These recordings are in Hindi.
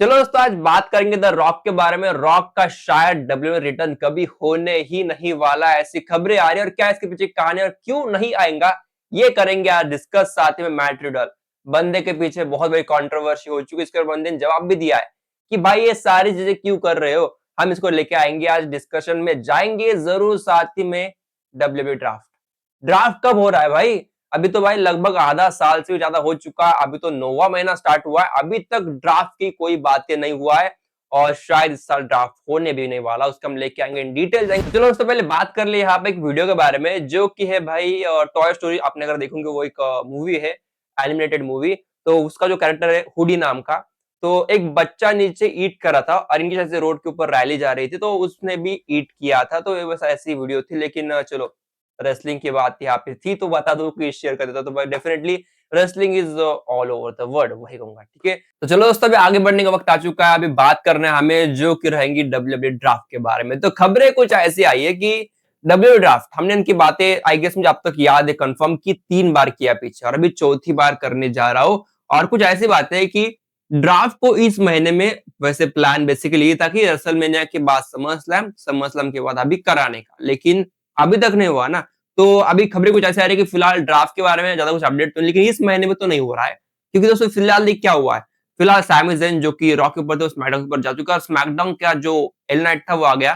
चलो दोस्तों, आज बात करेंगे द रॉक के बारे में। रॉक का शायद डब्ल्यू में रिटर्न कभी होने ही नहीं वाला, ऐसी खबरें आ रही है। और क्या इसके पीछे कहानी और क्यों नहीं आएगा, ये करेंगे आज डिस्कस। साथ ही में मैट रिडल, बंदे के पीछे बहुत बड़ी कंट्रोवर्सी हो चुकी है। इसके बंदे ने जवाब भी दिया है कि भाई ये सारी चीजें क्यों कर रहे हो। हम इसको लेके आएंगे, आज डिस्कशन में जाएंगे जरूर। साथ ही में डब्ल्यू ड्राफ्ट, ड्राफ्ट कब हो रहा है भाई? अभी तो भाई लगभग आधा साल से भी ज्यादा हो चुका है। अभी तो 9वां महीना स्टार्ट हुआ है, अभी तक ड्राफ्ट की कोई बातें नहीं हुआ है। और शायद इस साल ड्राफ्ट होने भी नहीं वाला, उसका हम लेके आएंगे इन डिटेल जाएंगे। चलो दोस्तों, पहले बात कर ले यहाँ पे एक वीडियो के बारे में, जो कि है भाई टॉय स्टोरी। आपने अगर देखोगे, वो एक मूवी है, एनिमेटेड मूवी। तो उसका जो कैरेक्टर है हुडी नाम का, तो एक बच्चा नीचे ईट कर रहा था और इनकी जैसे रोड के ऊपर रैली जा रही थी, तो उसने भी ईट किया था। तो ये बस ऐसी वीडियो थी। लेकिन चलो, रेसलिंग की बात यहाँ पे थी तो बता दो कि शेयर कर देता। तो भाई definitely wrestling is all over the world, वही कहूंगा। ठीक है, तो चलो दोस्तों, अभी आगे बढ़ने का वक्त आ चुका है। अभी बात करना है हमें, जो कि रहेंगी डब्ल्यूडब्ल्यू ड्राफ्ट के बारे में। तो खबरें कुछ ऐसी आई है कि डब्ल्यू ड्राफ्ट, हमने इनकी बातें आई गेस मुझे अब तक याद है कंफर्म की 3 बार किया पीछे, और अभी चौथी बार करने जा रहा हूं। और कुछ ऐसी बातें है कि ड्राफ्ट को इस महीने में, वैसे प्लान बेसिकली ये था कि रेसलमेनिया के बाद समर स्लैम के बाद अभी कराने का, लेकिन अभी तक नहीं हुआ ना। तो अभी खबरें कुछ ऐसे आ रही है कि फिलहाल ड्राफ्ट के बारे में ज्यादा कुछ अपडेट तो नहीं, लेकिन इस महीने में तो नहीं हो रहा है। क्योंकि दोस्तों फिलहाल देख क्या हुआ है। फिलहाल सैमी ज़ेन, जो कि रॉ के ऊपर थे, स्मैकडाउन के ऊपर जा चुका है। स्मैकडाउन का जो एल नाइट था वो आ गया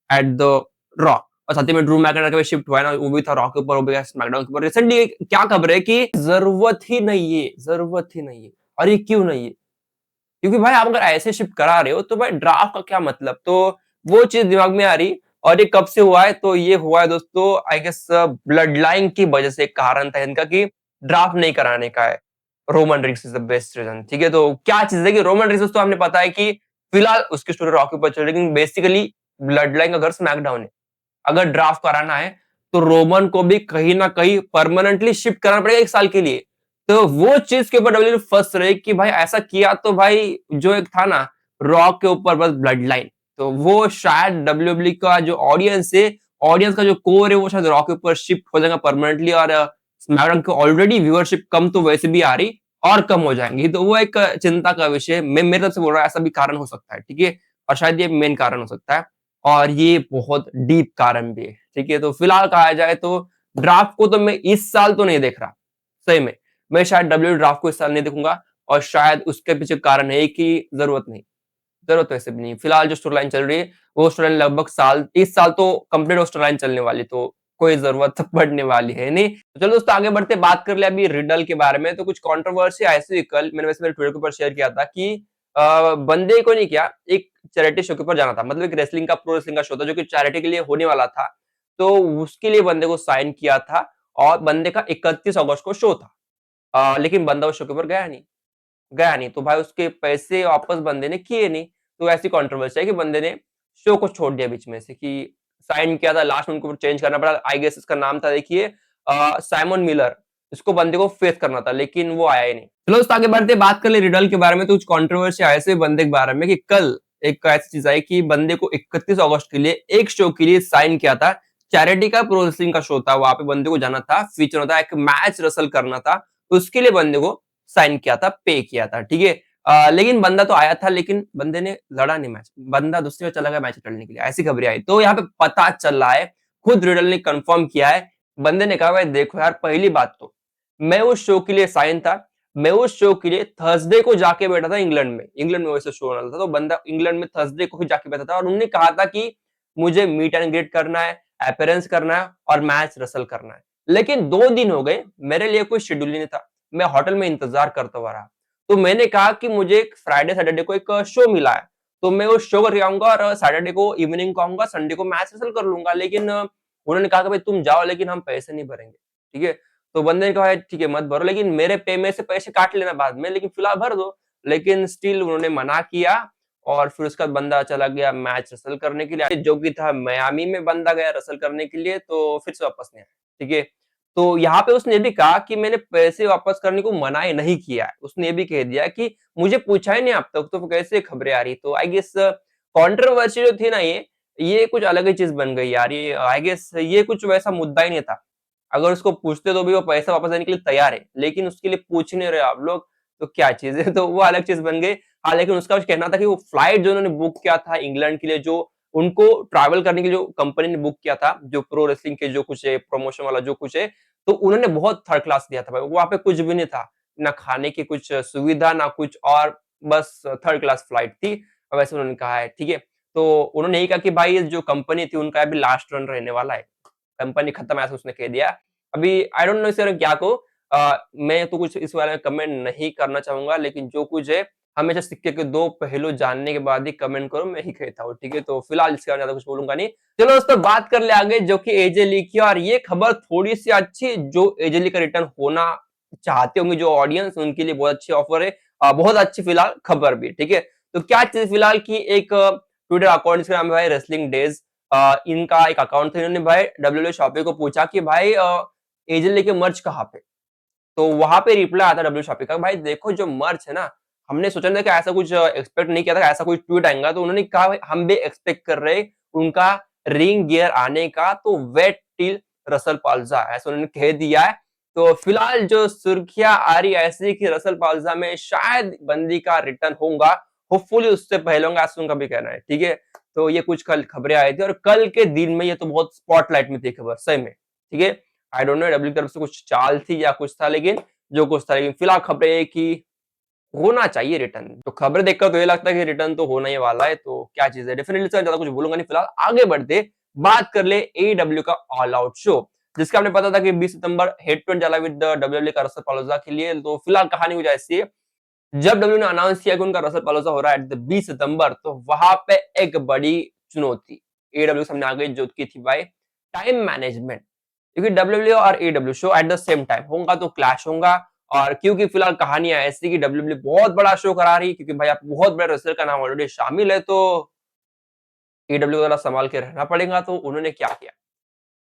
एट द रॉ। और साथ ही में ड्रू मैकइंटायर का भी शिफ्ट हुआ है ना, वो भी था रॉ के ऊपर, वो भी गया स्मैकडाउन के ऊपर। रिसेंटली क्या खबर है कि जरूरत ही नहीं है, जरूरत ही नहीं है। और ये क्यों नहीं है? क्योंकि भाई आप अगर ऐसे शिफ्ट करा रहे हो तो भाई ड्राफ्ट का क्या मतलब? तो वो चीज दिमाग में आ रही। और ये कब से हुआ है? तो ये हुआ है दोस्तों, आई गेस ब्लड लाइन की वजह से। एक कारण था इनका कि ड्राफ्ट नहीं कराने का है। Roman rigs is the best reason. ठीक है, तो क्या चीज है कि रोमन रिग्स तो हमने पता है कि फिलहाल उसकी स्टोरी रॉक के ऊपर चल रही है, लेकिन बेसिकली ब्लड लाइन का घर स्मैकडाउन है। अगर ड्राफ्ट कराना है तो रोमन को भी कहीं ना कहीं परमानेंटली शिफ्ट करना पड़ेगा 1 साल के लिए। तो वो चीज के ऊपर डब्ल्यू फंस रहे कि भाई ऐसा किया तो भाई जो एक था ना रॉक के ऊपर बस ब्लड लाइन, तो वो शायद डब्ल्यू का जो ऑडियंस है, ऑडियंस का जो कोर है, वो शायद रॉक के ऊपर शिफ्ट हो जाएगा परमानेंटली। और स्मैकडाउन की ऑलरेडी व्यूअरशिप कम तो वैसे भी आ रही, और कम हो जाएंगी। तो वो एक चिंता का विषय है। मैं मेरे तरफ से बोल रहा हूँ, ऐसा भी कारण हो सकता है। ठीक है, और शायद ये मेन कारण हो सकता है। और ये बहुत डीप कारण भी है। ठीक है, तो फिलहाल कहा जाए तो ड्राफ्ट को तो मैं इस साल तो नहीं देख रहा, सही में। मैं शायद डब्ल्यू ड्राफ्ट को इस साल नहीं देखूंगा। और शायद उसके पीछे कारण है कि जरूरत नहीं, जरूरत वैसे भी नहीं। फिलहाल जो स्टोरी लाइन चल रही है, वो स्टोरी लाइन लगभग इस साल तो कंप्लीट स्टोरी लाइन चलने वाली, तो कोई जरूरत पड़ने वाली है नहीं। तो चलो दोस्तों, आगे बढ़ते बात कर ले अभी रिडल के बारे में। तो कुछ कंट्रोवर्सी ऐसी हुई कल, मैंने वैसे मेरे ट्विटर के ऊपर शेयर किया था कि बंदे को नहीं किया, एक चैरिटी शो के ऊपर जाना था। मतलब एक रेसलिंग का, प्रो रेसलिंग का शो था, जो कि चैरिटी के लिए होने वाला था। तो उसके लिए बंदे को साइन किया था। और बंदे का 31 अगस्त को शो था। लेकिन बंदा उस शो के ऊपर गया नहीं। तो भाई उसके पैसे वापस बंदे ने किए नहीं। तो ऐसी कंट्रोवर्सी है कि बंदे ने शो को छोड़ दिया बीच में से, कि साइन किया था, लास्ट में उनको चेंज करना पड़ा। आई गेस इसका नाम था, देखिए, साइमन मिलर। इसको बंदे को फेस करना था, लेकिन वो आया ही नहीं। चलो दोस्तों, आगे बढ़ते बात कर ले रिडल के बारे में। तो कुछ कंट्रोवर्सी ऐसे बंदे के बारे में कि कल एक ऐसी चीज आई कि बंदे को 31 अगस्त के लिए एक शो के लिए साइन किया था। चैरिटी का, प्रो रेसलिंग का शो था, वहां पे बंदे को जाना था, फीचर होता, एक मैच रसल करना था। उसके लिए बंदे को साइन किया था, पे किया था। ठीक है, लेकिन बंदा तो आया था, लेकिन बंदे ने लड़ा नहीं मैच। बंदा दूसरी जगह चला गया मैच लड़ने के लिए, ऐसी खबरें आई। तो यहाँ पे पता चल रहा है, खुद रिडल ने कंफर्म किया है। बंदे ने कहा भाई देखो यार, पहली बात तो मैं उस शो के लिए साइन था। मैं उस शो के लिए थर्सडे को जाके बैठा था इंग्लैंड में वैसे शो होना था। तो बंदा इंग्लैंड में थर्सडे को ही जाके बैठा था, और उन्होंने कहा था कि मुझे मीट एंड ग्रीट करना है, अपीयरेंस करना है और मैच रसल करना है। लेकिन 2 दिन हो गए, मेरे लिए कोई शेड्यूल नहीं था। मैं होटल में इंतजार करता हुआ रहा। तो मैंने कहा कि मुझे फ्राइडे सैटरडे को एक शो मिला है, तो मैं उस शो करके आऊंगा और सैटरडे को इवनिंग को आऊंगा, संडे को मैच रसल कर लूंगा। लेकिन उन्होंने कहा कि भाई तुम जाओ, लेकिन हम पैसे नहीं भरेंगे। ठीक है, तो बंदे ने कहा ठीक है मत भरो, लेकिन मेरे पे में से पैसे काट लेना बाद में, लेकिन फिलहाल भर दो। लेकिन स्टिल उन्होंने मना किया। और फिर उसका बंदा चला गया मैच रसल करने के लिए, जो कि था मियामी में। बंदा गया रसल करने के लिए, तो फिर से वापस नहीं आया। ठीक है, तो यहाँ पे उसने ये भी कहा कि मैंने पैसे वापस करने को मना नहीं किया है। उसने ये भी कह दिया कि मुझे पूछा ही नहीं अब तक, तो कैसे खबरें आ रही। तो आई गेस कंट्रोवर्सी जो थी ना, ये कुछ अलग ही चीज बन गई यार। ये आई गेस ये कुछ वैसा मुद्दा ही नहीं था। अगर उसको पूछते तो भी वो पैसा वापस देने के लिए तैयार है, लेकिन उसके लिए पूछ नहीं रहे आप लोग। तो क्या चीज है, तो वो अलग चीज बन गई। हाँ, लेकिन उसका कहना था कि वो फ्लाइट जो उन्होंने बुक किया था इंग्लैंड के लिए, जो उनको ट्रैवल करने के लिए जो कंपनी ने बुक किया था, जो प्रो रेसलिंग के जो कुछ है, प्रमोशन वाला जो कुछ है, तो उन्होंने बहुत थर्ड क्लास दिया था भाई। वहाँ पे कुछ भी नहीं था, ना खाने की कुछ सुविधा, ना कुछ और, बस थर्ड क्लास फ्लाइट थी। वैसे उन्होंने कहा है, ठीक है। तो उन्होंने यही कहा कि भाई जो कंपनी थी उनका अभी लास्ट रन रहने वाला है, कंपनी खत्म, ऐसा उसने कह दिया। अभी आई डोंट नो इसे क्या कहूँ, मैं तो कुछ इस बारे में कमेंट नहीं करना चाहूंगा, लेकिन जो कुछ है हमेशा सिक्के के दो पहलू जानने के बाद ही कमेंट करो, मैं ही कहता हूँ, ठीक है। तो फिलहाल इसके बारे में ज्यादा कुछ बोलूंगा नहीं। चलो दोस्तों, बात कर ले आगे, जो कि एजे ली की, और ये खबर थोड़ी सी अच्छी, जो एजे ली का रिटर्न होना चाहते होंगे जो ऑडियंस, उनके लिए बहुत अच्छी ऑफर है, बहुत अच्छी फिलहाल खबर भी, ठीक है। तो क्या चीज फिलहाल की, एक ट्विटर अकाउंट, इसका नाम है भाई रेसलिंग डेज, इनका एक अकाउंट था, इन्होंने भाई डब्ल्यूडब्ल्यूई शॉपी को पूछा कि भाई एजे ली के मर्च कहाँ पे। तो वहां पे रिप्लाई आता डब्ल्यू शॉपी का, भाई देखो जो मर्च है ना, हमने सोचा था कि ऐसा कुछ एक्सपेक्ट नहीं किया था, ऐसा कोई ट्वीट आएगा। तो उन्होंने कहा भाई हम भी एक्सपेक्ट कर रहे उनका रिंग गियर आने का, तो वेट टिल रसल पाल्जा, ऐसा उन्होंने कह दिया है। तो फिलहाल जो सुर्खियां आ रही है ऐसी कि रसल पाल्जा में शायद बंदी का रिटर्न होगा, होपफुली उससे पहले होगा, ऐसा उनका भी कहना है, ठीक है। तो ये कुछ कल खबरें आई थी, और कल के दिन में ये तो बहुत स्पॉटलाइट में थी खबर, सही में, ठीक है। आई डोंट नो डब्ल्यू की तरफ से कुछ चाल थी या कुछ था, लेकिन जो कुछ था, लेकिन फिलहाल खबरें है कि होना चाहिए रिटर्न। तो खबरें देखकर तो ये लगता है कि रिटर्न तो होना ही वाला है। तो क्या चीज है, डेफिनेटली ज्यादा कुछ बोलूंगा नहीं। फिलहाल आगे बढ़ते, बात कर ले एडब्ल्यू का ऑल आउट शो, जिसका हमने पता था कि 20 सितंबर हेड टू हेड चला विद डब्ल्यूडब्ल्यू का रसल पालोजा के लिए। तो फिलहाल कहानी कुछ ऐसी है, जब डब्ल्यू ने अनाउंस किया कि उनका रसल पालोजा हो रहा है एट द 20 सितंबर, तो वहां पे एक बड़ी चुनौती एडब्ल्यू सामने आ गई, जो की थी भाई टाइम मैनेजमेंट। क्योंकि डब्ल्यूडब्ल्यू और AW show at the same time होगा तो क्लैश होगा। और क्योंकि फिलहाल कहानियां ऐसी कि डब्ल्यूडब्ल्यू बहुत बड़ा शो करा रही है, क्योंकि भाई आप बहुत बड़े रेसलर का नाम ऑलरेडी शामिल है, तो एडब्ल्यू वाला संभाल के रहना पड़ेगा। तो उन्होंने क्या किया,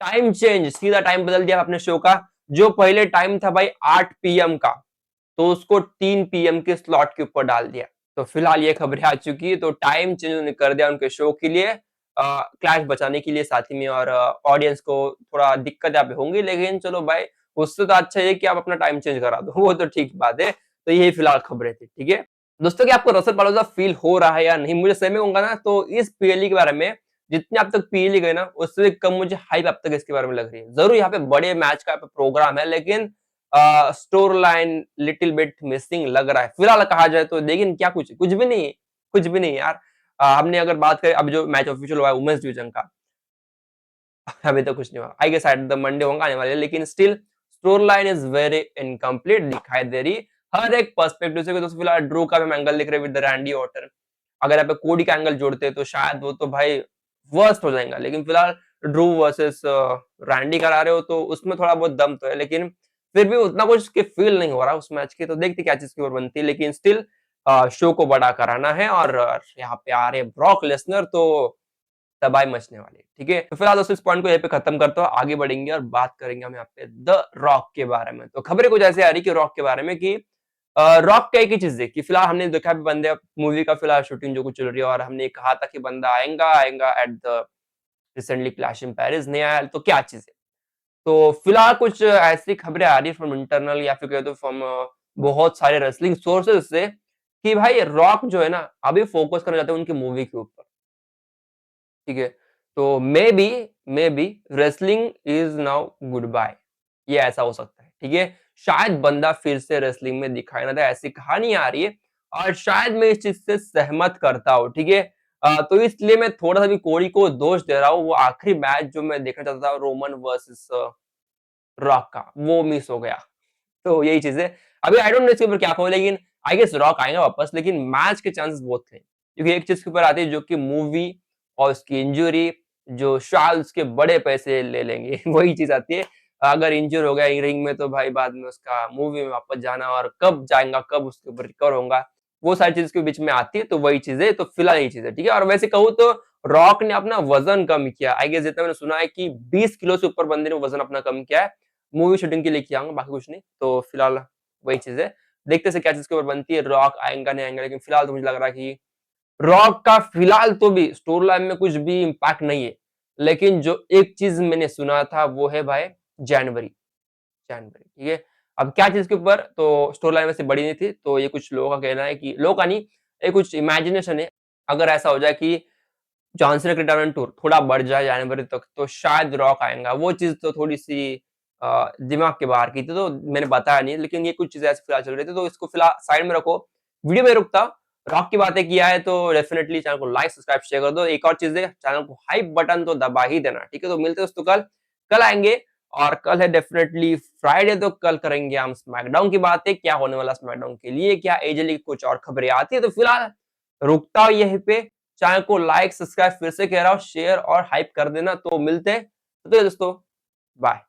टाइम चेंज, सीधा टाइम बदल दिया अपने शो का। जो पहले टाइम था भाई 8 पीएम का, तो उसको 3 पीएम के स्लॉट के ऊपर डाल दिया। तो फिलहाल ये खबरें आ चुकी है, तो टाइम चेंज उन्होंने कर दिया उनके शो के लिए, क्लैश बचाने के लिए साथ ही में, और ऑडियंस को थोड़ा दिक्कत यहाँ पे होंगी, लेकिन चलो भाई, उससे तो अच्छा है कि आप अपना टाइम चेंज करा दो, वो तो ठीक बात है। तो यही फिलहाल खबरें थी, ठीक है दोस्तों। कि आपको रसल पालोजा फील हो रहा है या नहीं, मुझे सही में कहूंगा ना, तो इस पीएलई के बारे में जितने अब तक पीएलई गए ना, उससे कम मुझे हाइप अब तक इसके बारे में लग रही है। जरूर यहाँ पे बड़े मैच का प्रोग्राम है, लेकिन store line little bit missing लग रहा है फिलहाल कहा जाए तो। लेकिन क्या कुछ कुछ भी नहीं, कुछ भी नहीं यार। हमने अगर बात करें अब जो मैच ऑफिशियल हुआ है वुमेन्स डिवीजन का, अभी तक कुछ नहीं हुआ। I guess at the Monday होगा आने वाले, लेकिन still store line is very incomplete दिखाई दे रही हर एक पर्सपेक्टिव से। तो फिलहाल ड्रू का भी एंगल दिख रहा है विद रैंडी ऑर्टन। अगर यहाँ पे कोडी का एंगल जोड़ते तो शायद वो तो भाई वर्स्ट हो जाएगा, लेकिन फिलहाल ड्रू वर्सेस रैंडी करा रहे हो, तो उसमें थोड़ा बहुत दम तो है, लेकिन फिर भी उतना कुछ के फील नहीं हो रहा उस मैच की। तो देखते क्या चीज की ओर बनती है, लेकिन स्टिल शो को बड़ा कराना है, और यहाँ पे आ रहे ब्रॉक लेसनर, तो तबाही मचने वाली है, ठीक है। तो फिलहाल दोस्तों इस पॉइंट को यहाँ पे खत्म करते हो, आगे बढ़ेंगे और बात करेंगे हम यहाँ पे द रॉक के बारे में। तो खबरें कुछ ऐसे आ रही कि रॉक के बारे में कि रॉक का एक ही चीज है कि फिलहाल हमने देखा बंदे मूवी का फिलहाल शूटिंग जो कुछ चल रही है, और हमने कहा था कि बंदा आएगा आएगा at the recently clash in Paris, नहीं आया, तो क्या चीज है। तो फिलहाल कुछ ऐसी खबरें आ रही है फ्रॉम इंटरनल, या फिर कहे तो फ्रॉम बहुत सारे रेसलिंग सोर्सेज से, कि भाई रॉक जो है ना अभी फोकस करना चाहते हैं उनकी मूवी के ऊपर, ठीक है। तो maybe wrestling is now goodbye, ये ऐसा हो सकता है, ठीक है। शायद बंदा फिर से रेसलिंग में दिखाई ना दे, ऐसी कहानी आ रही है, और शायद मैं इस चीज से सहमत करता हूँ, ठीक है। तो इसलिए मैं थोड़ा सा भी कोडी को दोष दे रहा हूँ। वो आखिरी मैच जो मैं देखना चाहता था रोमन वर्सेस रॉक का, वो मिस हो गया। तो यही चीज है। अभी आई डोंट नो इसके ऊपर क्या कहो, लेकिन आई गेस रॉक आएगा वापस, लेकिन मैच के चांसेस बहुत थे, क्योंकि एक चीज के ऊपर आती है जो कि मूवी और उसकी इंजरी, जो शायद उसके बड़े पैसे ले लेंगे वही चीज आती है। अगर इंजर हो गया रिंग में, तो भाई बाद में उसका मूवी में वापस जाना, और कब जाएगा, कब उसके ऊपर रिकवर होगा, वो सारी चीज के बीच में आती है। तो वही चीज है, तो फिलहाल यही चीज है, ठीक है। और वैसे कहूँ तो रॉक ने अपना वजन कम किया, आई गेस जितना मैंने सुना है कि 20 किलो से ऊपर बंदे ने वजन अपना कम किया है, मूवी शूटिंग के लिए किया हूँ, बाकी कुछ नहीं। तो फिलहाल वही चीज है, देखते से क्या चीज के ऊपर बनती है, रॉक आएगा नहीं आएगा, लेकिन फिलहाल तो मुझे लग रहा है कि रॉक का फिलहाल तो भी स्टोरी लाइन में कुछ भी इम्पैक्ट नहीं है। लेकिन जो एक चीज मैंने सुना था वो है भाई जनवरी, जनवरी, ठीक है। अब क्या चीज के ऊपर, तो स्टोरी लाइन वैसे बड़ी नहीं थी, तो ये कुछ लोगों का कहना है कि लोगों का नहीं, ये कुछ इमेजिनेशन है। अगर ऐसा हो जाए कि जॉन सीना का रिटायरमेंट टूर थोड़ा बढ़ जाए जनवरी तक, तो शायद रॉक आएगा। वो चीज तो थोड़ी सी दिमाग के बाहर की थी, तो मैंने बताया नहीं, लेकिन ये कुछ चीजें ऐसे फिलहाल चल रही थी, तो इसको फिलहाल साइड में रखो। वीडियो में रुकता, रॉक की बातें किया है तो डेफिनेटली चैनल को लाइक सब्सक्राइब शेयर कर दो। एक और चीज है, चैनल को हाइप बटन तो दबा ही देना, ठीक है। तो मिलते हैं दोस्तों कल, कल आएंगे। और कल है डेफिनेटली फ्राइडे, तो कल करेंगे हम स्मैकडाउन की बातें, क्या होने वाला स्मैकडाउन के लिए, क्या एजेली कुछ और खबरें आती है। तो फिलहाल रुकता हूं यहीं पे। चैनल को लाइक सब्सक्राइब फिर से कह रहा हूं, शेयर और हाइप कर देना। तो मिलते हैं, तो दोस्तों बाय।